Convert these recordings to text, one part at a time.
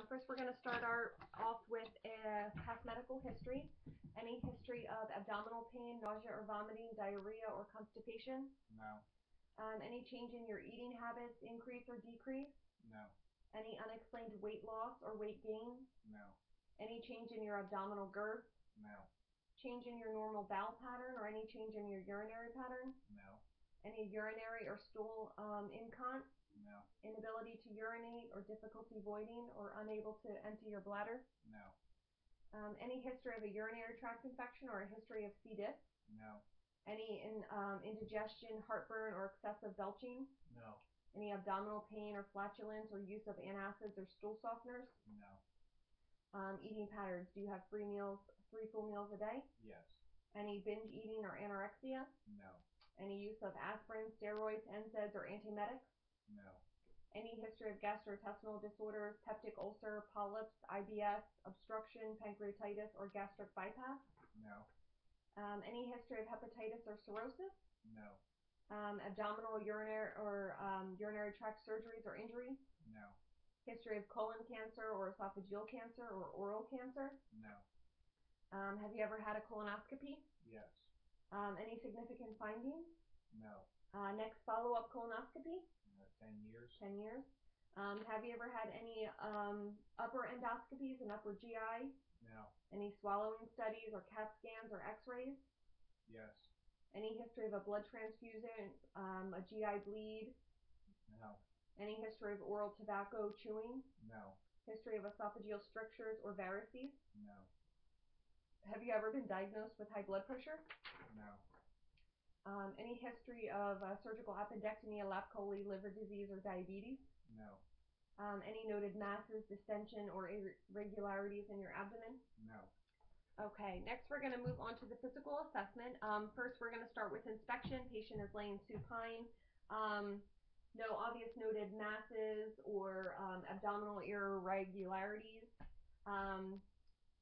First, we're going to start off with a past medical history. Any history of abdominal pain, nausea or vomiting, diarrhea or constipation? No. Any change in your eating habits, increase or decrease? No. Any unexplained weight loss or weight gain? No. Any change in your abdominal girth? No. Change in your normal bowel pattern or any change in your urinary pattern? No. Any urinary or stool incont? No. Inability to urinate or difficulty voiding or unable to empty your bladder? No. Any history of a urinary tract infection or a history of C. diff? No. Any indigestion, heartburn, or excessive belching? No. Any abdominal pain or flatulence or use of antacids or stool softeners? No. Eating patterns. Do you have three full meals a day? Yes. Any binge eating or anorexia? No. Any use of aspirin, steroids, NSAIDs, or antiemetics? No. Any history of gastrointestinal disorders, peptic ulcer, polyps, IBS, obstruction, pancreatitis, or gastric bypass? No. Any history of hepatitis or cirrhosis? No. Abdominal, urinary tract surgeries or injuries? No. History of colon cancer or esophageal cancer or oral cancer? No. Have you ever had a colonoscopy? Yes. Any significant findings? No. Next follow-up colonoscopy? 10 years. 10 years. Have you ever had any upper endoscopies and upper GI? No. Any swallowing studies or CAT scans or x-rays? Yes. Any history of a blood transfusion, a GI bleed? No. Any history of oral tobacco chewing? No. History of esophageal strictures or varices? No. Have you ever been diagnosed with high blood pressure? No. Any history of surgical appendectomy, a lap chole, liver disease, or diabetes? No. Any noted masses, distension, or irregularities in your abdomen? No. Okay, next we're going to move on to the physical assessment. First, we're going to start with inspection. Patient is laying supine. No obvious noted masses or abdominal irregularities.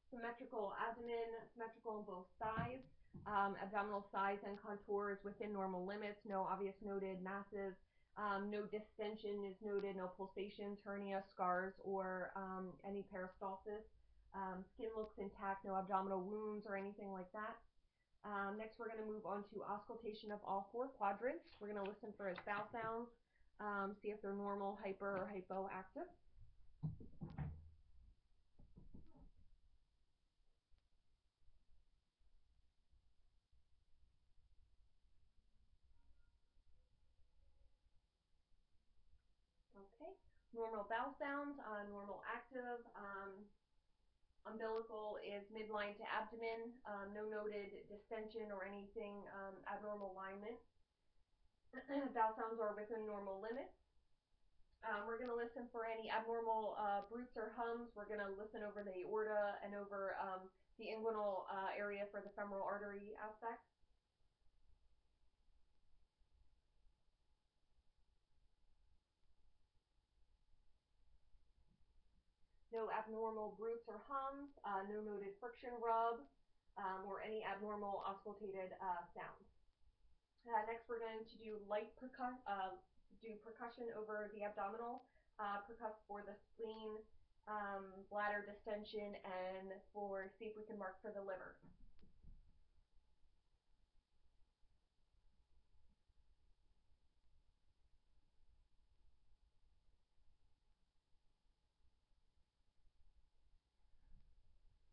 Symmetrical abdomen, symmetrical on both sides. Abdominal size and contours within normal limits. No obvious noted masses. No distension is noted. No pulsations, hernia, scars, or any peristalsis. Skin looks intact. No abdominal wounds or anything like that. Next, we're going to move on to auscultation of all four quadrants. We're going to listen for his vowel sounds, see if they're normal, hyper, or hypoactive. Okay, normal vowel sounds, normal active. Umbilical is midline to abdomen, no noted distension or anything abnormal alignment. Vowel sounds are within normal limits. We're going to listen for any abnormal bruits or hums. We're going to listen over the aorta and over the inguinal area for the femoral artery aspect. No abnormal bruits or hums, no noted friction rub, or any abnormal auscultated sounds. Next, we're going to do light percussion over the abdominal, percuss for the spleen, bladder distension, and see if we can mark for the liver.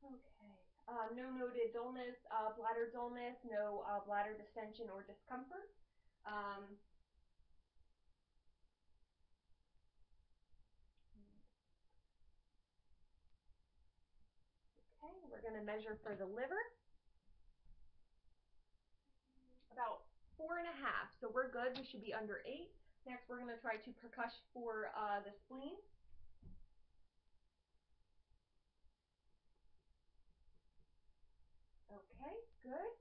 Okay. No noted dullness, bladder dullness, no bladder distension or discomfort. Okay, we're going to measure for the liver. About 4.5, so we're good. We should be under 8. Next, we're going to try to percuss for the spleen. Okay, good.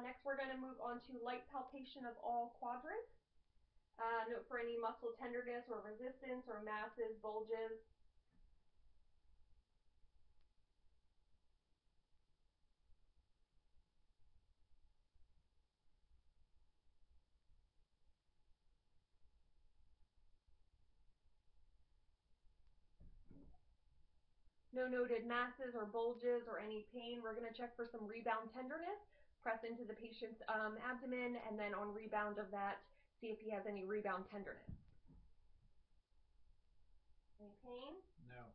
Next, we're going to move on to light palpation of all quadrants. Note for any muscle tenderness or resistance or masses, bulges. No noted masses or bulges or any pain. We're going to check for some rebound tenderness. Press into the patient's abdomen, and then on rebound of that, see if he has any rebound tenderness. Any pain? No.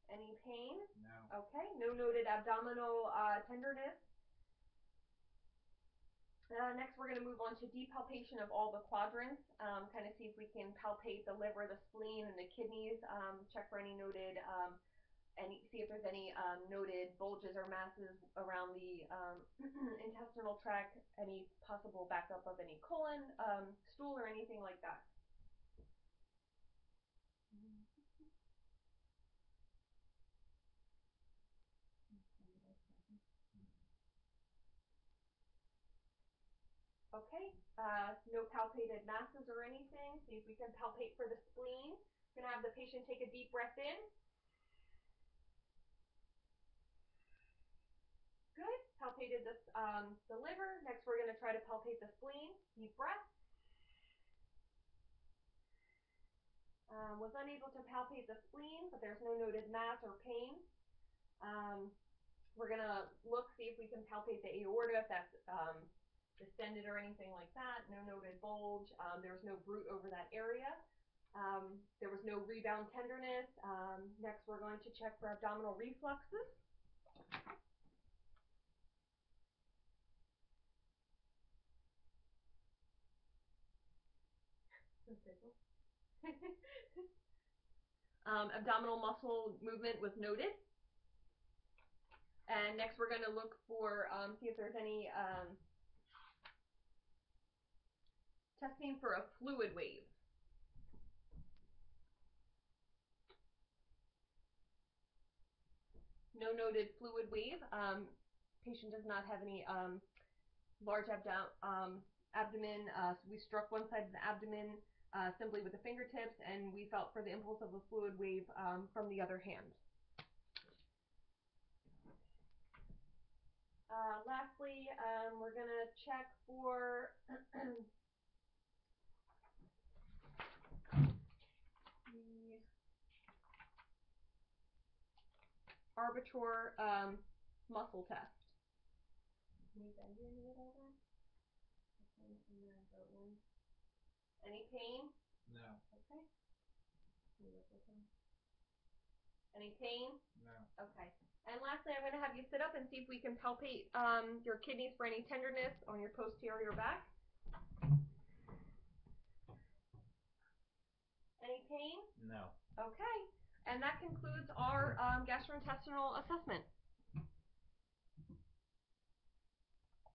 Any pain? No. Okay. No noted abdominal tenderness. Next, we're going to move on to depalpation of all the quadrants, kind of see if we can palpate the liver, the spleen, and the kidneys, check for any noted, see if there's any noted bulges or masses around the intestinal tract, any possible backup of any colon, stool, or anything like that. Okay, no palpated masses or anything. See if we can palpate for the spleen. Gonna have the patient take a deep breath in. Good. Palpated the liver. Next, we're gonna try to palpate the spleen. Deep breath. Was unable to palpate the spleen, but there's no noted mass or pain. We're gonna look, see if we can palpate the aorta, if that's distended or anything like that. No noted bulge. There was no bruit over that area. There was no rebound tenderness. Next, we're going to check for abdominal refluxes. Abdominal muscle movement was noted. And next, we're going to look for, see if there's any testing for a fluid wave. No noted fluid wave. Patient does not have any large abdomen. So we struck one side of the abdomen simply with the fingertips, and we felt for the impulse of a fluid wave from the other hand. Lastly, we're going to check for the arbitrary muscle test. Any pain? No. Okay. Any pain? No. Okay. And lastly, I'm going to have you sit up and see if we can palpate your kidneys for any tenderness on your posterior back. Any pain? No. Okay. And that concludes our gastrointestinal assessment.